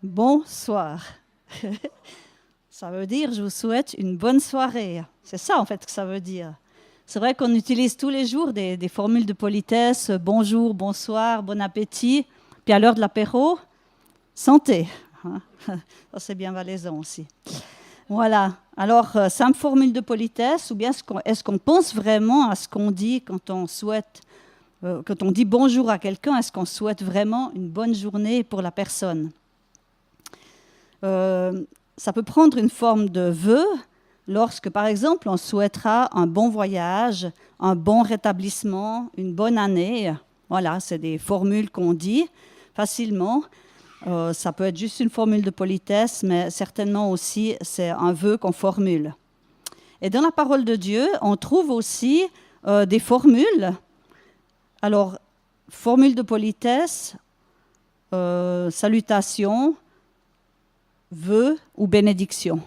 Bonsoir. Ça veut dire je vous souhaite une bonne soirée. C'est ça en fait que ça veut dire. C'est vrai qu'on utilise tous les jours des formules de politesse, bonjour, bonsoir, bon appétit. Puis à l'heure de l'apéro, santé. Ça c'est bien valaisan aussi. Voilà. Alors, simple formule de politesse, ou bien est-ce qu'on pense vraiment à ce qu'on dit quand on souhaite, quand on dit bonjour à quelqu'un, est-ce qu'on souhaite vraiment une bonne journée pour la personne? Ça peut prendre une forme de vœu lorsque, par exemple, on souhaitera un bon voyage, un bon rétablissement, une bonne année. Voilà, c'est des formules qu'on dit facilement. Ça peut être juste une formule de politesse, mais certainement aussi, c'est un vœu qu'on formule. Et dans la parole de Dieu, on trouve aussi des formules. Alors, formule de politesse, salutation, vœu ou bénédiction.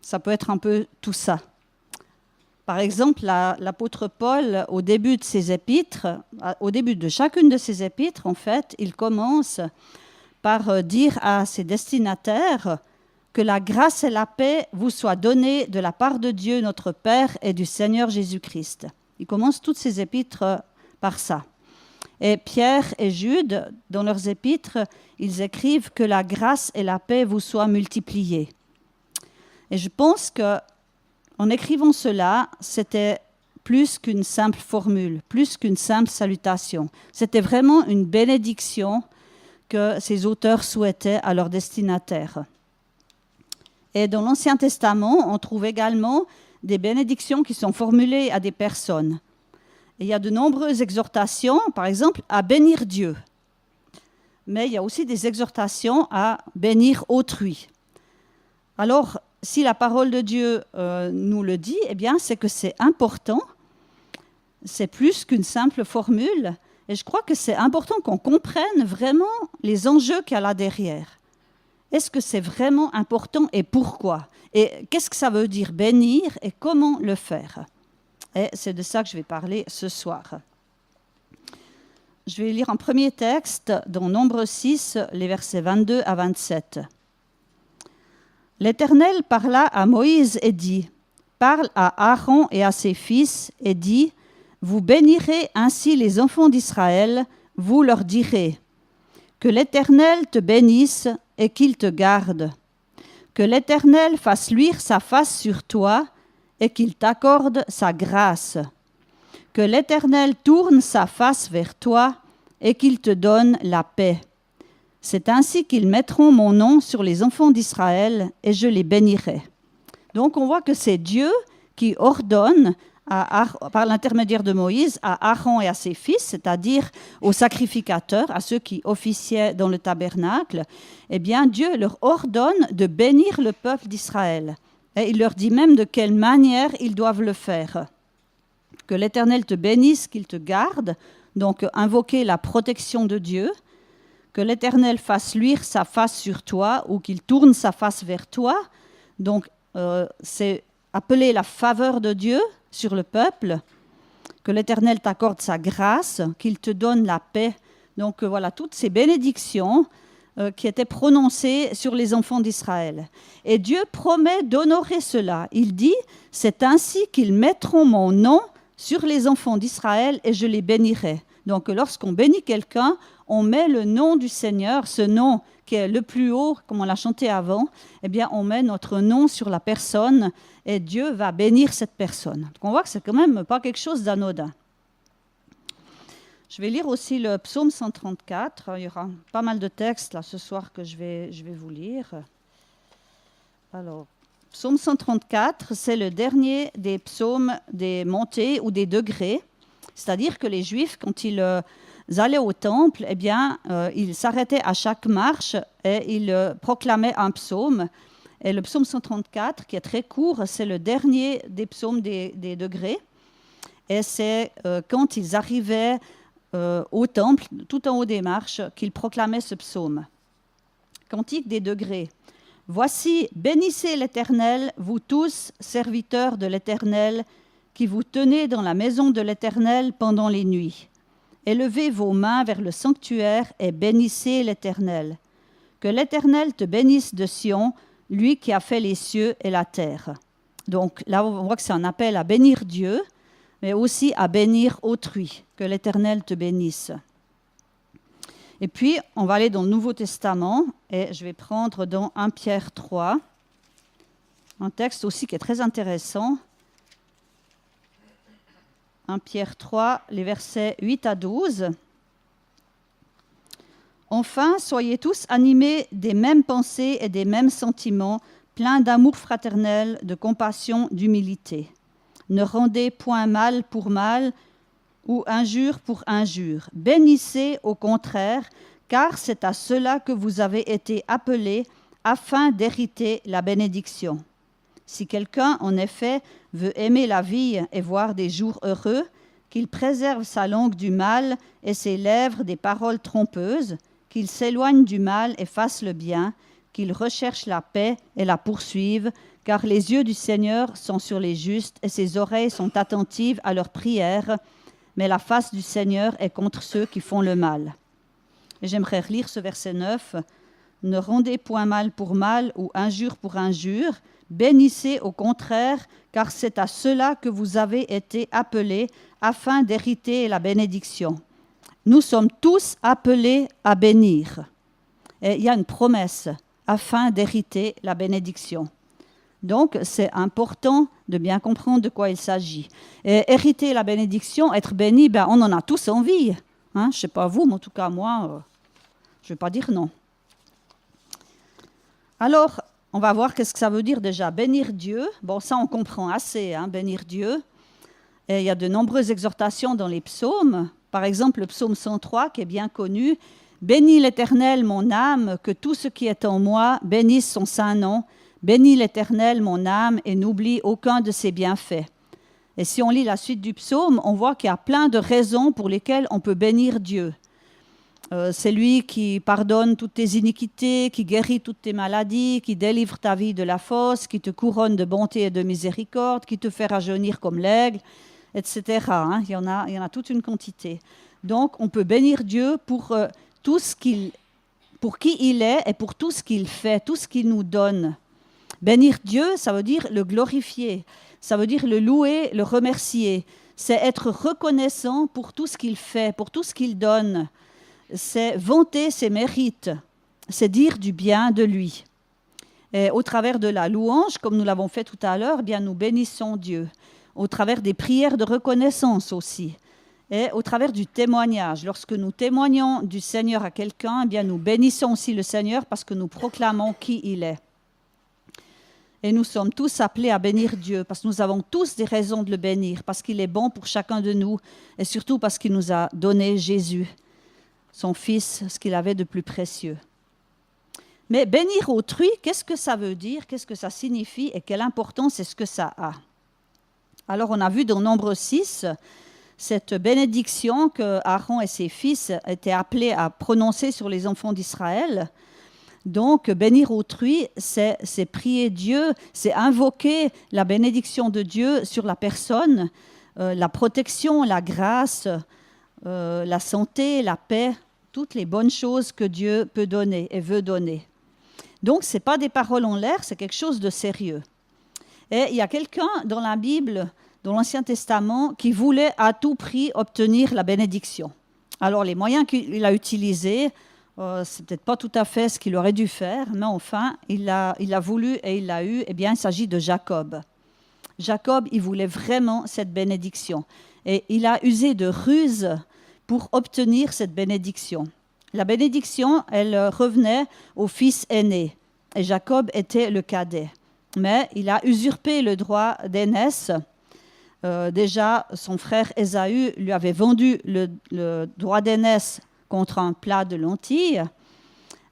Ça peut être un peu tout ça. Par exemple, l'apôtre Paul, au début de ses épîtres, au début de chacune de ses épîtres, en fait, il commence par dire à ses destinataires que la grâce et la paix vous soient données de la part de Dieu notre Père et du Seigneur Jésus-Christ. Il commence toutes ses épîtres par ça. Et Pierre et Jude, dans leurs épîtres, ils écrivent que la grâce et la paix vous soient multipliées. Et je pense qu'en écrivant cela, c'était plus qu'une simple formule, plus qu'une simple salutation. C'était vraiment une bénédiction que ces auteurs souhaitaient à leurs destinataires. Et dans l'Ancien Testament, on trouve également des bénédictions qui sont formulées à des personnes. Et il y a de nombreuses exhortations, par exemple, à bénir Dieu. Mais il y a aussi des exhortations à bénir autrui. Alors, si la parole de Dieu nous le dit, eh bien, c'est que c'est important. C'est plus qu'une simple formule. Et je crois que c'est important qu'on comprenne vraiment les enjeux qu'il y a là derrière. Est-ce que c'est vraiment important et pourquoi? Et qu'est-ce que ça veut dire bénir et comment le faire? Et c'est de ça que je vais parler ce soir. Je vais lire un premier texte dans Nombre 6, les versets 22 à 27. L'Éternel parla à Moïse et dit, « Parle à Aaron et à ses fils et dis, vous bénirez ainsi les enfants d'Israël, vous leur direz, que l'Éternel te bénisse et qu'il te garde, que l'Éternel fasse luire sa face sur toi et qu'il t'accorde sa grâce, que l'Éternel tourne sa face vers toi et qu'il te donne la paix. C'est ainsi qu'ils mettront mon nom sur les enfants d'Israël et je les bénirai. » Donc on voit que c'est Dieu qui ordonne par l'intermédiaire de Moïse, à Aaron et à ses fils, c'est-à-dire aux sacrificateurs, à ceux qui officiaient dans le tabernacle, eh bien Dieu leur ordonne de bénir le peuple d'Israël. Et il leur dit même de quelle manière ils doivent le faire. Que l'Éternel te bénisse, qu'il te garde, donc invoquer la protection de Dieu, que l'Éternel fasse luire sa face sur toi ou qu'il tourne sa face vers toi, donc c'est appeler la faveur de Dieu sur le peuple, que l'Éternel t'accorde sa grâce, qu'il te donne la paix. Donc voilà, toutes ces bénédictions qui étaient prononcées sur les enfants d'Israël. Et Dieu promet d'honorer cela. Il dit, c'est ainsi qu'ils mettront mon nom sur les enfants d'Israël et je les bénirai. Donc lorsqu'on bénit quelqu'un, on met le nom du Seigneur, ce nom qui est le plus haut, comme on l'a chanté avant, eh bien on met notre nom sur la personne et Dieu va bénir cette personne. Donc on voit que c'est quand même pas quelque chose d'anodin. Je vais lire aussi le psaume 134. Il y aura pas mal de textes là ce soir que je vais vous lire. Alors, psaume 134, c'est le dernier des psaumes des montées ou des degrés. C'est-à-dire que les Juifs, quand ils allaient au temple, eh bien, ils s'arrêtaient à chaque marche et ils proclamaient un psaume. Et le psaume 134, qui est très court, c'est le dernier des psaumes des degrés. Et c'est quand ils arrivaient au temple, tout en haut des marches, qu'ils proclamaient ce psaume. Cantique des degrés. « Voici, bénissez l'Éternel, vous tous, serviteurs de l'Éternel, qui vous tenez dans la maison de l'Éternel pendant les nuits. Élevez vos mains vers le sanctuaire et bénissez l'Éternel. Que l'Éternel te bénisse de Sion, lui qui a fait les cieux et la terre. Donc là, on voit que c'est un appel à bénir Dieu, mais aussi à bénir autrui. Que l'Éternel te bénisse. Et puis, on va aller dans le Nouveau Testament, et je vais prendre dans 1 Pierre 3, un texte aussi qui est très intéressant. 1 Pierre 3, les versets 8 à 12. Enfin, soyez tous animés des mêmes pensées et des mêmes sentiments, pleins d'amour fraternel, de compassion, d'humilité. Ne rendez point mal pour mal ou injure pour injure. Bénissez au contraire, car c'est à cela que vous avez été appelés, afin d'hériter la bénédiction. Si quelqu'un, en effet, veut aimer la vie et voir des jours heureux, qu'il préserve sa langue du mal et ses lèvres des paroles trompeuses, qu'il s'éloigne du mal et fasse le bien, qu'il recherche la paix et la poursuive, car les yeux du Seigneur sont sur les justes et ses oreilles sont attentives à leurs prières, mais la face du Seigneur est contre ceux qui font le mal. Et j'aimerais relire ce verset 9. Ne rendez point mal pour mal ou injure pour injure, bénissez au contraire, car c'est à cela que vous avez été appelés, afin d'hériter la bénédiction. Nous sommes tous appelés à bénir. Et il y a une promesse, afin d'hériter la bénédiction. Donc, c'est important de bien comprendre de quoi il s'agit. Et hériter la bénédiction, être béni, on en a tous envie. Je ne sais pas vous, mais en tout cas, moi, je ne vais pas dire non. Alors, on va voir qu'est-ce que ça veut dire déjà. Bénir Dieu, bon, ça, on comprend assez, bénir Dieu. Et il y a de nombreuses exhortations dans les psaumes. Par exemple, le psaume 103, qui est bien connu. « Bénis l'Éternel, mon âme, que tout ce qui est en moi bénisse son saint nom. Bénis l'Éternel, mon âme, et n'oublie aucun de ses bienfaits. » Et si on lit la suite du psaume, on voit qu'il y a plein de raisons pour lesquelles on peut bénir Dieu. C'est lui qui pardonne toutes tes iniquités, qui guérit toutes tes maladies, qui délivre ta vie de la fosse, qui te couronne de bonté et de miséricorde, qui te fait rajeunir comme l'aigle, etc. Il y en a toute une quantité. Donc, on peut bénir Dieu pour qui il est et pour tout ce qu'il fait, tout ce qu'il nous donne. Bénir Dieu, ça veut dire le glorifier, ça veut dire le louer, le remercier. C'est être reconnaissant pour tout ce qu'il fait, pour tout ce qu'il donne. C'est vanter ses mérites, c'est dire du bien de lui. Et au travers de la louange, comme nous l'avons fait tout à l'heure, nous bénissons Dieu. Au travers des prières de reconnaissance aussi. Et au travers du témoignage. Lorsque nous témoignons du Seigneur à quelqu'un, nous bénissons aussi le Seigneur parce que nous proclamons qui il est. Et nous sommes tous appelés à bénir Dieu parce que nous avons tous des raisons de le bénir, parce qu'il est bon pour chacun de nous et surtout parce qu'il nous a donné Jésus, son Fils, ce qu'il avait de plus précieux. Mais bénir autrui, qu'est-ce que ça veut dire, qu'est-ce que ça signifie et quelle importance est-ce que ça a? Alors on a vu dans Nombre 6 cette bénédiction que Aaron et ses fils étaient appelés à prononcer sur les enfants d'Israël. Donc bénir autrui, c'est prier Dieu, c'est invoquer la bénédiction de Dieu sur la personne, la protection, la grâce, la santé, la paix, toutes les bonnes choses que Dieu peut donner et veut donner. Donc, ce n'est pas des paroles en l'air, c'est quelque chose de sérieux. Et il y a quelqu'un dans la Bible, dans l'Ancien Testament, qui voulait à tout prix obtenir la bénédiction. Alors, les moyens qu'il a utilisés, c'est peut-être pas tout à fait ce qu'il aurait dû faire, mais enfin, il a voulu et il l'a eu. Eh bien, il s'agit de Jacob. Jacob, il voulait vraiment cette bénédiction. Et il a usé de ruses pour obtenir cette bénédiction. La bénédiction, elle revenait au fils aîné, et Jacob était le cadet. Mais il a usurpé le droit d'aînesse. Déjà, son frère Ésaü lui avait vendu le droit d'aînesse contre un plat de lentilles.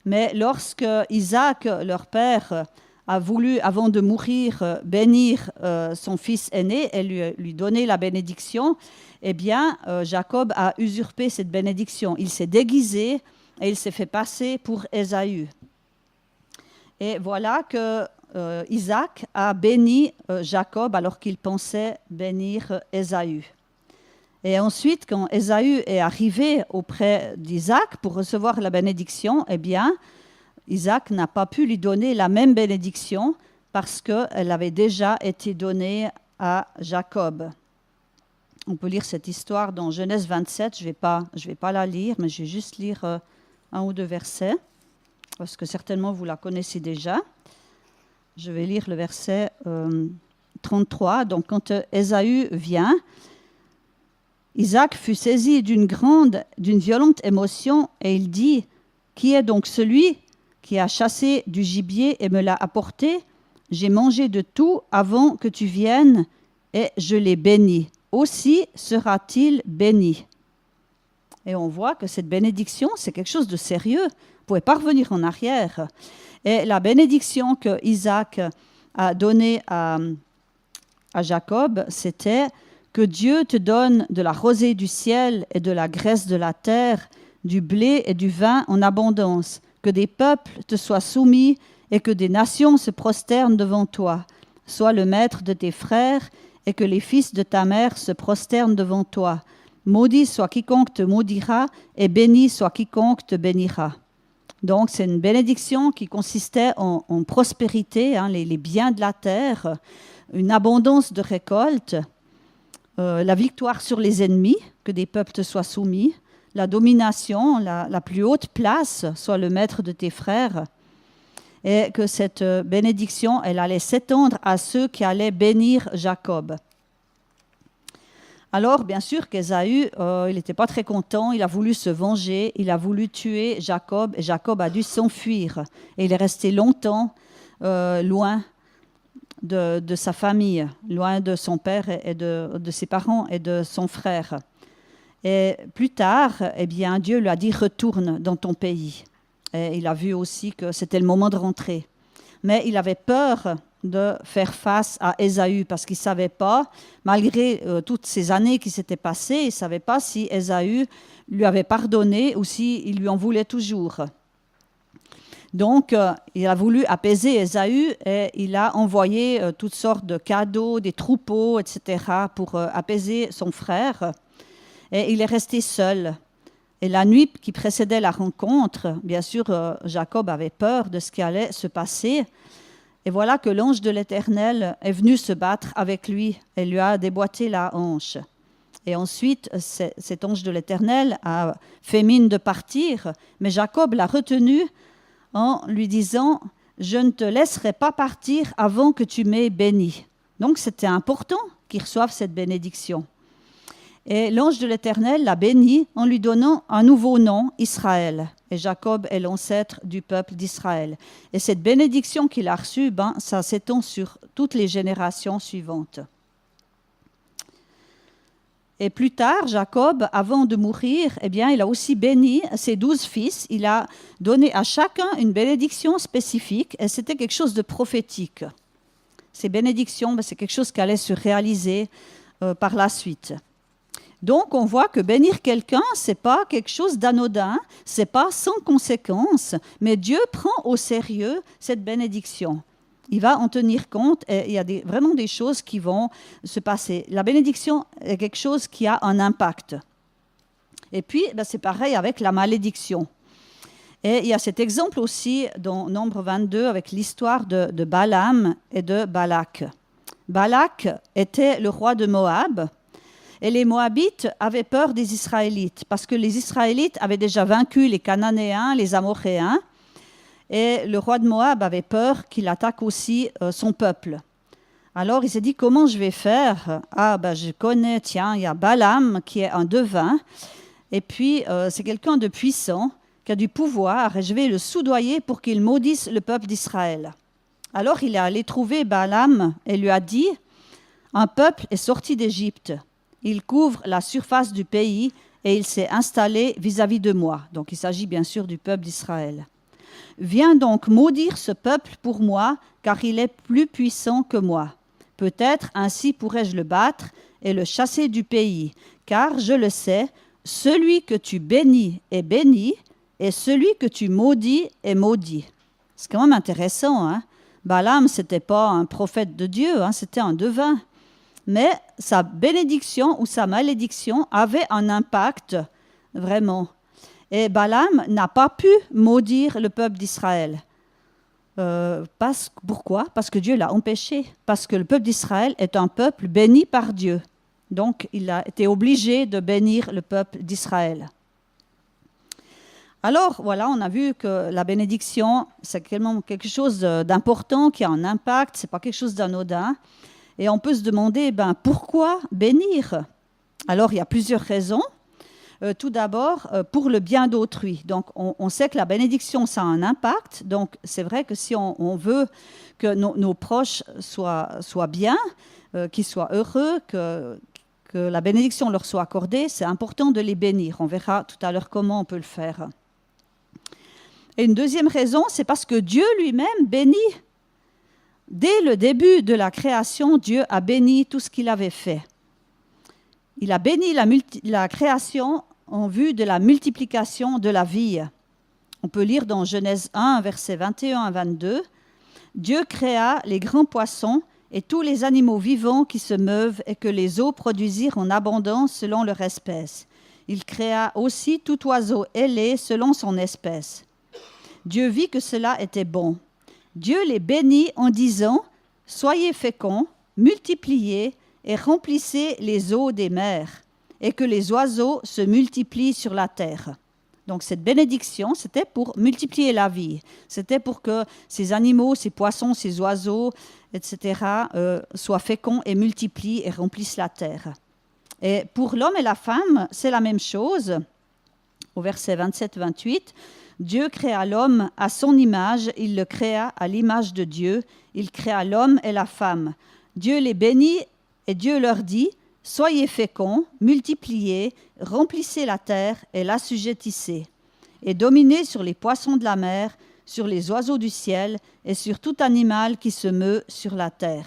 Mais lorsque Isaac, leur père, a voulu, avant de mourir, bénir son fils aîné et lui donner la bénédiction, eh bien, Jacob a usurpé cette bénédiction. Il s'est déguisé et il s'est fait passer pour Ésaü. Et voilà que Isaac a béni Jacob alors qu'il pensait bénir Ésaü. Et ensuite, quand Ésaü est arrivé auprès d'Isaac pour recevoir la bénédiction, eh bien, Isaac n'a pas pu lui donner la même bénédiction parce qu'elle avait déjà été donnée à Jacob. On peut lire cette histoire dans Genèse 27, je vais pas la lire, mais je vais juste lire un ou deux versets, parce que certainement vous la connaissez déjà. Je vais lire le verset 33. Donc quand Ésaü vient, Isaac fut saisi d'une violente émotion et il dit « Qui est donc celui qui a chassé du gibier et me l'a apporté? J'ai mangé de tout avant que tu viennes et je l'ai béni. Aussi sera-t-il béni. » Et on voit que cette bénédiction, c'est quelque chose de sérieux. Vous ne pouvez pas revenir en arrière. Et la bénédiction que Isaac a donnée à Jacob, c'était que Dieu te donne de la rosée du ciel et de la graisse de la terre, du blé et du vin en abondance, que des peuples te soient soumis et que des nations se prosternent devant toi. Sois le maître de tes frères et que les fils de ta mère se prosternent devant toi. Maudit soit quiconque te maudira et béni soit quiconque te bénira. Donc c'est une bénédiction qui consistait en prospérité, les biens de la terre, une abondance de récoltes, la victoire sur les ennemis, que des peuples te soient soumis, la domination, la plus haute place, soit le maître de tes frères, et que cette bénédiction, elle allait s'étendre à ceux qui allaient bénir Jacob. Alors, bien sûr qu'Ésaü, il n'était pas très content, il a voulu se venger, il a voulu tuer Jacob, et Jacob a dû s'enfuir. Et il est resté longtemps loin de sa famille, loin de son père et de ses parents et de son frère. Et plus tard, eh bien, Dieu lui a dit « Retourne dans ton pays ». Et il a vu aussi que c'était le moment de rentrer. Mais il avait peur de faire face à Ésaü parce qu'il ne savait pas, malgré toutes ces années qui s'étaient passées, il ne savait pas si Ésaü lui avait pardonné ou s'il lui en voulait toujours. Donc, il a voulu apaiser Ésaü et il a envoyé toutes sortes de cadeaux, des troupeaux, etc. pour apaiser son frère. Et il est resté seul. Et la nuit qui précédait la rencontre, bien sûr, Jacob avait peur de ce qui allait se passer. Et voilà que l'ange de l'Éternel est venu se battre avec lui et lui a déboîté la hanche. Et ensuite, cet ange de l'Éternel a fait mine de partir, mais Jacob l'a retenu en lui disant « Je ne te laisserai pas partir avant que tu m'aies béni ». Donc, c'était important qu'il reçoive cette bénédiction. Et l'ange de l'Éternel l'a béni en lui donnant un nouveau nom, Israël. Et Jacob est l'ancêtre du peuple d'Israël. Et cette bénédiction qu'il a reçue, ça s'étend sur toutes les générations suivantes. Et plus tard, Jacob, avant de mourir, eh bien, il a aussi béni ses 12 fils. Il a donné à chacun une bénédiction spécifique et c'était quelque chose de prophétique. Ces bénédictions, c'est quelque chose qui allait se réaliser par la suite. Donc, on voit que bénir quelqu'un, ce n'est pas quelque chose d'anodin, ce n'est pas sans conséquence, mais Dieu prend au sérieux cette bénédiction. Il va en tenir compte et il y a vraiment des choses qui vont se passer. La bénédiction est quelque chose qui a un impact. Et puis, c'est pareil avec la malédiction. Et il y a cet exemple aussi dans Nombre 22 avec l'histoire de Balaam et de Balak. Balak était le roi de Moab. Et les Moabites avaient peur des Israélites parce que les Israélites avaient déjà vaincu les Cananéens, les Amoréens. Et le roi de Moab avait peur qu'il attaque aussi son peuple. Alors il s'est dit, comment je vais faire? Je connais, tiens, il y a Balaam qui est un devin. Et puis, c'est quelqu'un de puissant qui a du pouvoir. Et je vais le soudoyer pour qu'il maudisse le peuple d'Israël. Alors il est allé trouver Balaam et lui a dit, un peuple est sorti d'Égypte. Il couvre la surface du pays et il s'est installé vis-à-vis de moi. Donc, il s'agit bien sûr du peuple d'Israël. Viens donc maudire ce peuple pour moi, car il est plus puissant que moi. Peut-être ainsi pourrais-je le battre et le chasser du pays, car je le sais, celui que tu bénis est béni, et celui que tu maudis est maudit. C'est quand même intéressant, hein? Balaam, ce n'était pas un prophète de Dieu, c'était un devin. Mais sa bénédiction ou sa malédiction avait un impact, vraiment. Et Balaam n'a pas pu maudire le peuple d'Israël. Pourquoi? Parce que Dieu l'a empêché. Parce que le peuple d'Israël est un peuple béni par Dieu. Donc, il a été obligé de bénir le peuple d'Israël. Alors, voilà, on a vu que la bénédiction, c'est quelque chose d'important, qui a un impact, ce n'est pas quelque chose d'anodin. Et on peut se demander, pourquoi bénir? Alors, il y a plusieurs raisons. Tout d'abord, pour le bien d'autrui. Donc, on sait que la bénédiction, ça a un impact. Donc, c'est vrai que si on veut que nos proches soient bien, qu'ils soient heureux, que la bénédiction leur soit accordée, c'est important de les bénir. On verra tout à l'heure comment on peut le faire. Et une deuxième raison, c'est parce que Dieu lui-même bénit. Dès le début de la création, Dieu a béni tout ce qu'il avait fait. Il a béni la création en vue de la multiplication de la vie. On peut lire dans Genèse 1, versets 21 à 22, « Dieu créa les grands poissons et tous les animaux vivants qui se meuvent et que les eaux produisirent en abondance selon leur espèce. Il créa aussi tout oiseau ailé selon son espèce. Dieu vit que cela était bon. Dieu les bénit en disant « Soyez féconds, multipliez et remplissez les eaux des mers, et que les oiseaux se multiplient sur la terre. » Donc cette bénédiction, c'était pour multiplier la vie. C'était pour que ces animaux, ces poissons, ces oiseaux, etc., soient féconds et multiplient et remplissent la terre. Et pour l'homme et la femme, c'est la même chose. Au verset 27-28, Dieu créa l'homme à son image, il le créa à l'image de Dieu, il créa l'homme et la femme. Dieu les bénit et Dieu leur dit « Soyez féconds, multipliez, remplissez la terre et l'assujettissez, et dominez sur les poissons de la mer, sur les oiseaux du ciel et sur tout animal qui se meut sur la terre. »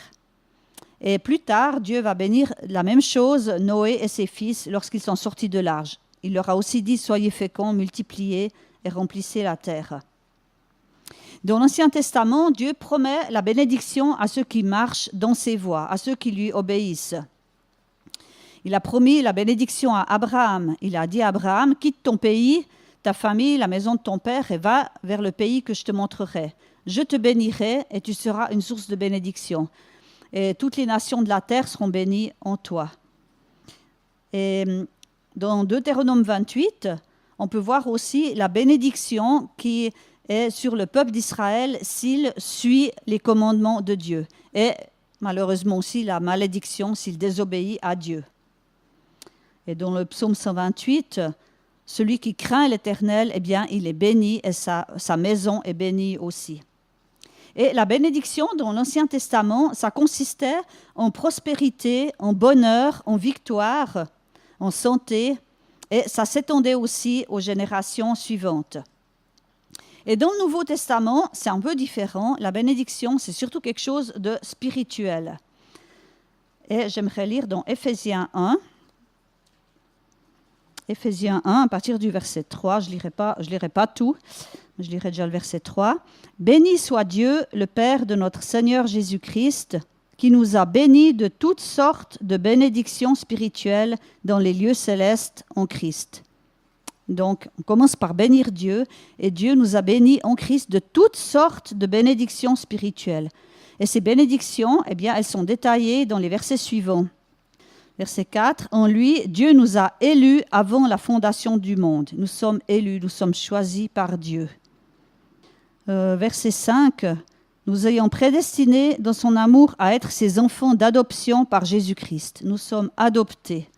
Et plus tard, Dieu va bénir la même chose, Noé et ses fils, lorsqu'ils sont sortis de l'arche. Il leur a aussi dit « Soyez féconds, multipliez et remplissez la terre. » Dans l'Ancien Testament, Dieu promet la bénédiction à ceux qui marchent dans ses voies, à ceux qui lui obéissent. Il a promis la bénédiction à Abraham. Il a dit à Abraham, quitte ton pays, ta famille, la maison de ton père et va vers le pays que je te montrerai. Je te bénirai et tu seras une source de bénédiction. Et toutes les nations de la terre seront bénies en toi. Et dans Deutéronome 28, on peut voir aussi la bénédiction qui est sur le peuple d'Israël s'il suit les commandements de Dieu. Et malheureusement aussi la malédiction s'il désobéit à Dieu. Et dans le psaume 128, celui qui craint l'Éternel, eh bien, il est béni et sa maison est bénie aussi. Et la bénédiction dans l'Ancien Testament, ça consistait en prospérité, en bonheur, en victoire, en santé, et ça s'étendait aussi aux générations suivantes. Et dans le Nouveau Testament, c'est un peu différent. La bénédiction, c'est surtout quelque chose de spirituel. Et j'aimerais lire dans Éphésiens 1. Éphésiens 1, à partir du verset 3, je lirai pas tout, je lirai déjà le verset 3. « Béni soit Dieu, le Père de notre Seigneur Jésus-Christ, qui nous a bénis de toutes sortes de bénédictions spirituelles dans les lieux célestes en Christ. » Donc, on commence par bénir Dieu, et Dieu nous a bénis en Christ de toutes sortes de bénédictions spirituelles. Et ces bénédictions, eh bien, elles sont détaillées dans les versets suivants. Verset 4, « En lui, Dieu nous a élus avant la fondation du monde. » Nous sommes élus, nous sommes choisis par Dieu. Verset 5, « Nous ayons prédestinés dans son amour à être ses enfants d'adoption par Jésus-Christ. » Nous sommes adoptés.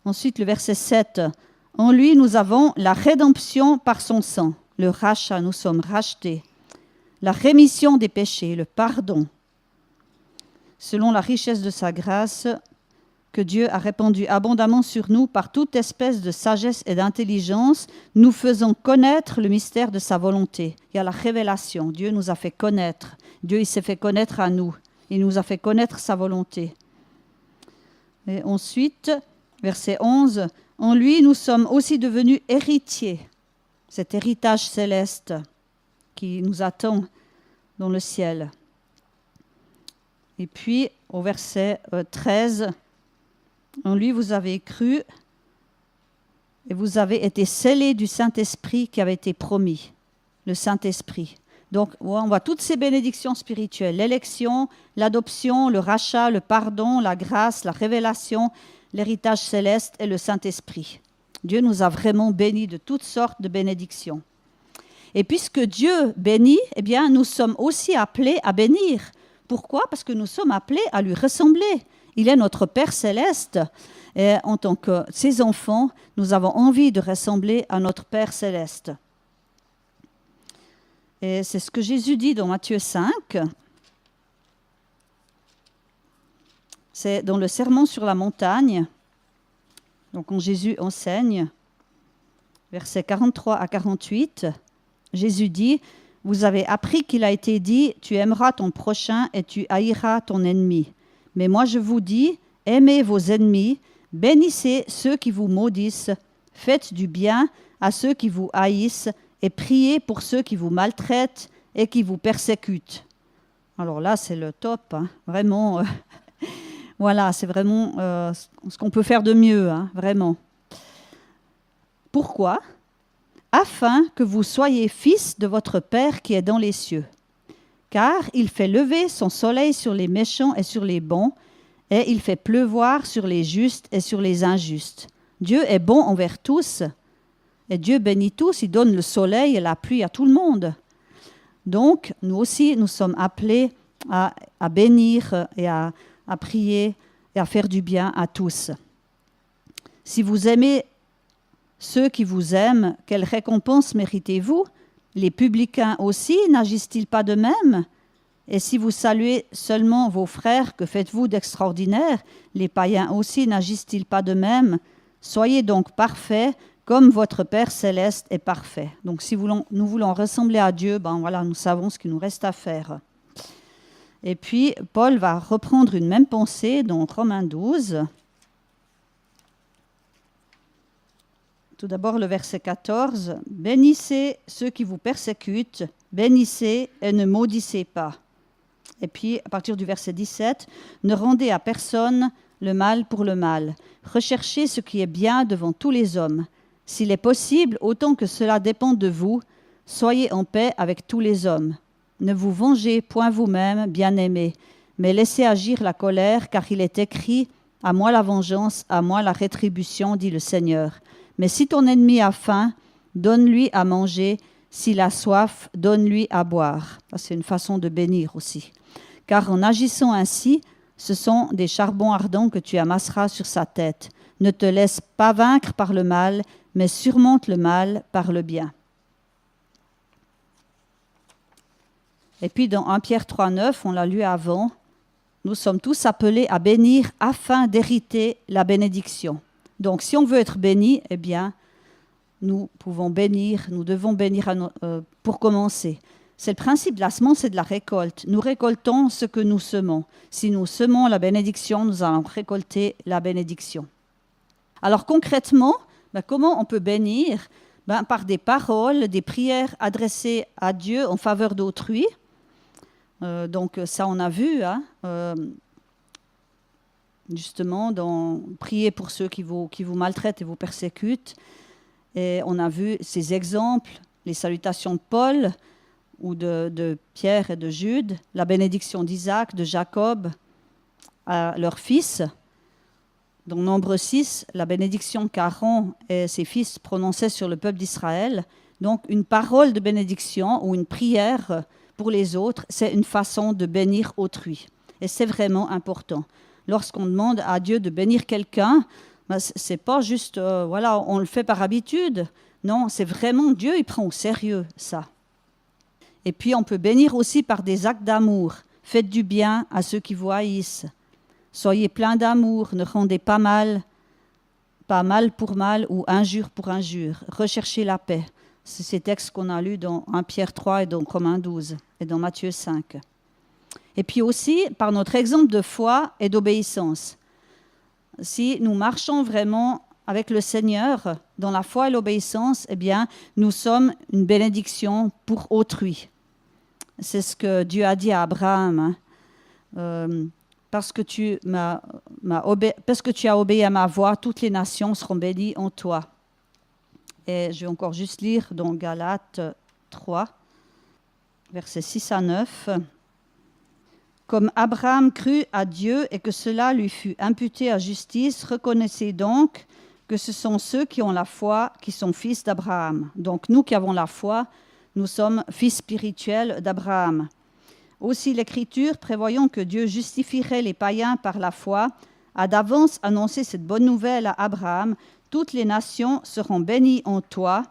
Ensuite, le verset 7, « En lui, nous avons la rédemption par son sang. » Le rachat, nous sommes rachetés. La rémission des péchés, le pardon. Selon la richesse de sa grâce, que Dieu a répandu abondamment sur nous par toute espèce de sagesse et d'intelligence, nous faisons connaître le mystère de sa volonté. Il y a la révélation. Dieu nous a fait connaître. Dieu, il s'est fait connaître à nous. Il nous a fait connaître sa volonté. Et ensuite, verset 11, « En lui, nous sommes aussi devenus héritiers. » Cet héritage céleste qui nous attend dans le ciel. Et puis, au verset 13, « En lui, vous avez cru Et vous avez été scellés du Saint-Esprit qui avait été promis, le Saint-Esprit. Donc, on voit toutes ces bénédictions spirituelles, l'élection, l'adoption, le rachat, le pardon, la grâce, la révélation, l'héritage céleste et le Saint-Esprit. Dieu nous a vraiment bénis de toutes sortes de bénédictions. Et puisque Dieu bénit, eh bien, nous sommes aussi appelés à bénir. Pourquoi? Parce que nous sommes appelés à lui ressembler. Il est notre Père céleste. Et en tant que ses enfants, nous avons envie de ressembler à notre Père céleste. Et c'est ce que Jésus dit dans Matthieu 5. C'est dans le Sermon sur la montagne. Donc, quand Jésus enseigne, versets 43 à 48, Jésus dit, « Vous avez appris qu'il a été dit, tu aimeras ton prochain et tu haïras ton ennemi. Mais moi je vous dis, aimez vos ennemis, bénissez ceux qui vous maudissent, faites du bien à ceux qui vous haïssent et priez pour ceux qui vous maltraitent et qui vous persécutent. » Alors là, c'est le top, hein, vraiment. Voilà, c'est vraiment ce qu'on peut faire de mieux, hein, vraiment. Pourquoi? Afin que vous soyez fils de votre Père qui est dans les cieux. Car il fait lever son soleil sur les méchants et sur les bons, et il fait pleuvoir sur les justes et sur les injustes. Dieu est bon envers tous, et Dieu bénit tous, il donne le soleil et la pluie à tout le monde. Donc, nous aussi, nous sommes appelés à bénir et à prier et à faire du bien à tous. Si vous aimez ceux qui vous aiment, quelle récompense méritez-vous? Les publicains aussi, n'agissent-ils pas de même? Et si vous saluez seulement vos frères, que faites-vous d'extraordinaire? Les païens aussi, n'agissent-ils pas de même? Soyez donc parfaits, comme votre Père céleste est parfait. Donc si nous voulons ressembler à Dieu, ben voilà, nous savons ce qu'il nous reste à faire. Et puis, Paul va reprendre une même pensée dans Romains 12. Tout d'abord, le verset 14. « Bénissez ceux qui vous persécutent, bénissez et ne maudissez pas. » Et puis, à partir du verset 17, « Ne rendez à personne le mal pour le mal. Recherchez ce qui est bien devant tous les hommes. S'il est possible, autant que cela dépend de vous, soyez en paix avec tous les hommes. Ne vous vengez point vous-même, bien-aimés, mais laissez agir la colère, car il est écrit « À moi la vengeance, à moi la rétribution, dit le Seigneur. Mais si ton ennemi a faim, donne-lui à manger. S'il a soif, donne-lui à boire. » C'est une façon de bénir aussi. « Car en agissant ainsi, ce sont des charbons ardents que tu amasseras sur sa tête. Ne te laisse pas vaincre par le mal, mais surmonte le mal par le bien. » Et puis dans 1 Pierre 3,9, on l'a lu avant, nous sommes tous appelés à bénir afin d'hériter la bénédiction. Donc si on veut être béni, eh bien, nous pouvons bénir, nous devons bénir pour commencer. C'est le principe de la semence et de la récolte. Nous récoltons ce que nous semons. Si nous semons la bénédiction, nous allons récolter la bénédiction. Alors concrètement, comment on peut bénir? Par des paroles, des prières adressées à Dieu en faveur d'autrui. Donc ça, on a vu, hein, justement, prier pour ceux qui vous maltraitent et vous persécutent. Et on a vu ces exemples, les salutations de Paul ou de Pierre et de Jude, la bénédiction d'Isaac, de Jacob à leur fils. Dans Nombre 6, la bénédiction qu'Aaron et ses fils prononçaient sur le peuple d'Israël. Donc une parole de bénédiction ou une prière pour les autres, c'est une façon de bénir autrui. Et c'est vraiment important. Lorsqu'on demande à Dieu de bénir quelqu'un, c'est pas juste, voilà, on le fait par habitude. Non, c'est vraiment Dieu, il prend au sérieux ça. Et puis on peut bénir aussi par des actes d'amour. Faites du bien à ceux qui vous haïssent. Soyez pleins d'amour, ne rendez pas mal pour mal ou injure pour injure. Recherchez la paix. C'est ces textes qu'on a lus dans 1 Pierre 3 et dans Romains 12 et dans Matthieu 5. Et puis aussi par notre exemple de foi et d'obéissance. Si nous marchons vraiment avec le Seigneur dans la foi et l'obéissance, eh bien, nous sommes une bénédiction pour autrui. C'est ce que Dieu a dit à Abraham. Parce que tu as obéi à ma voix, toutes les nations seront bénies en toi. Et je vais encore juste lire dans Galates 3, versets 6 à 9. Comme Abraham crut à Dieu et que cela lui fut imputé à justice, reconnaissez donc que ce sont ceux qui ont la foi qui sont fils d'Abraham. Donc nous qui avons la foi, nous sommes fils spirituels d'Abraham. Aussi l'Écriture, prévoyant que Dieu justifierait les païens par la foi, a d'avance annoncé cette bonne nouvelle à Abraham. Toutes les nations seront bénies en toi,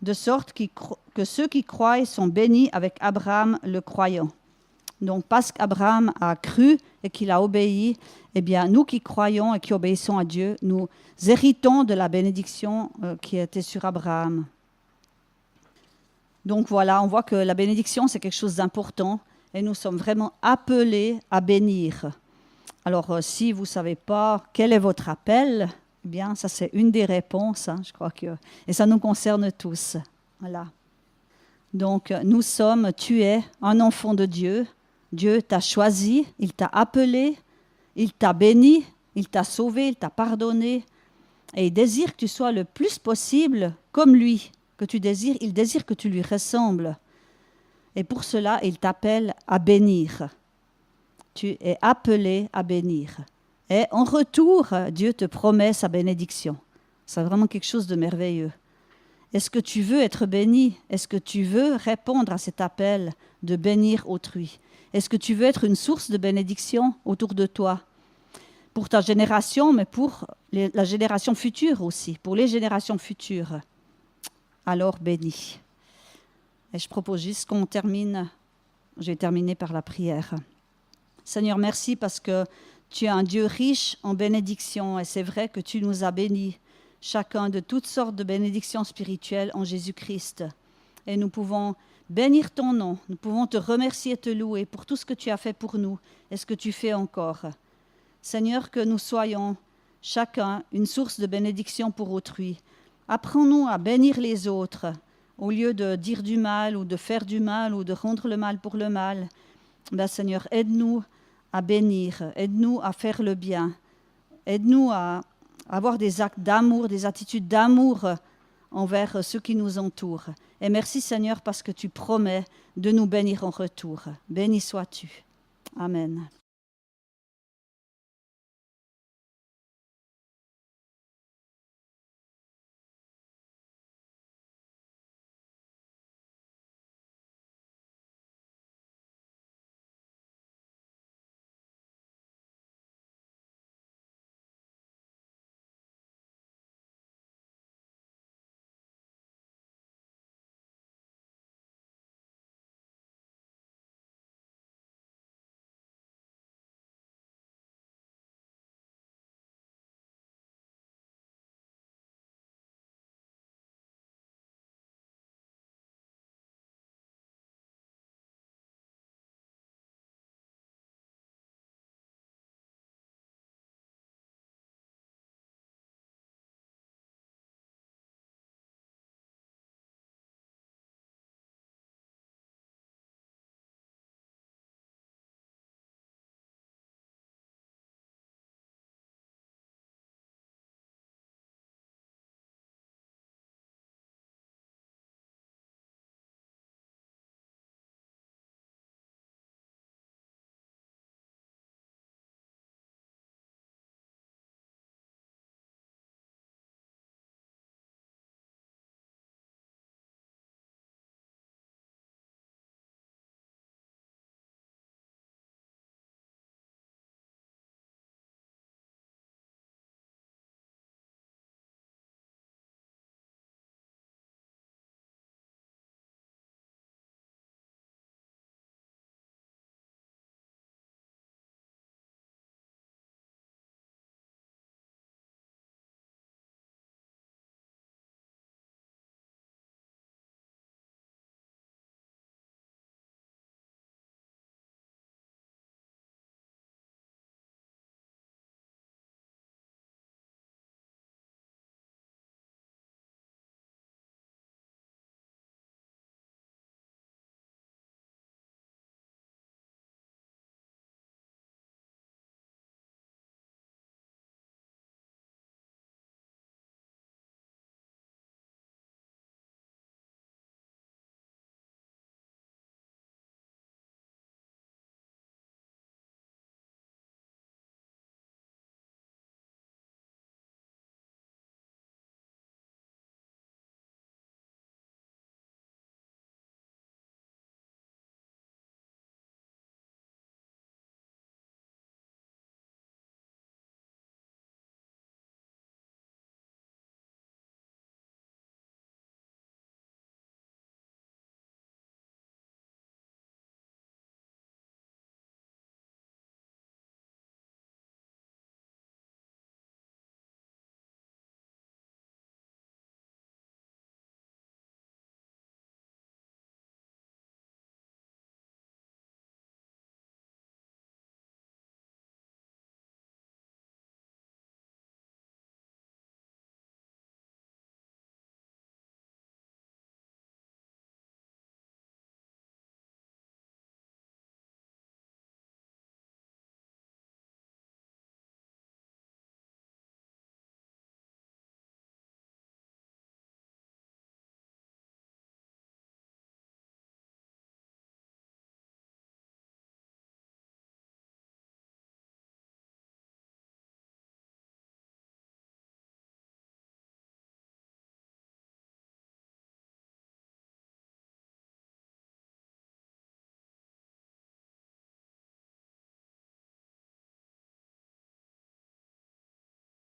de sorte que ceux qui croient sont bénis avec Abraham le croyant. Donc, parce qu'Abraham a cru et qu'il a obéi, eh bien, nous qui croyons et qui obéissons à Dieu, nous héritons de la bénédiction qui était sur Abraham. Donc voilà, on voit que la bénédiction, c'est quelque chose d'important et nous sommes vraiment appelés à bénir. Alors, si vous ne savez pas quel est votre appel, eh bien, ça c'est une des réponses, hein, je crois que, et ça nous concerne tous. Voilà. Donc, tu es un enfant de Dieu. Dieu t'a choisi, il t'a appelé, il t'a béni, il t'a sauvé, il t'a pardonné. Et il désire que tu sois le plus possible comme lui, il désire que tu lui ressembles. Et pour cela, il t'appelle à bénir. Tu es appelé à bénir. Et en retour, Dieu te promet sa bénédiction. C'est vraiment quelque chose de merveilleux. Est-ce que tu veux être béni? Est-ce que tu veux répondre à cet appel de bénir autrui? Est-ce que tu veux être une source de bénédiction autour de toi? Pour ta génération, mais pour la génération future aussi, pour les générations futures. Alors bénis. Et je propose juste qu'on termine, je vais terminer par la prière. Seigneur, merci parce que tu es un Dieu riche en bénédictions et c'est vrai que tu nous as bénis, chacun de toutes sortes de bénédictions spirituelles en Jésus-Christ. Et nous pouvons bénir ton nom, nous pouvons te remercier et te louer pour tout ce que tu as fait pour nous et ce que tu fais encore. Seigneur, que nous soyons chacun une source de bénédiction pour autrui. Apprends-nous à bénir les autres au lieu de dire du mal ou de faire du mal ou de rendre le mal pour le mal. Ben, Seigneur, aide-nous à bénir, aide-nous à faire le bien, aide-nous à avoir des actes d'amour, des attitudes d'amour envers ceux qui nous entourent. Et merci Seigneur parce que tu promets de nous bénir en retour. Béni sois-tu. Amen.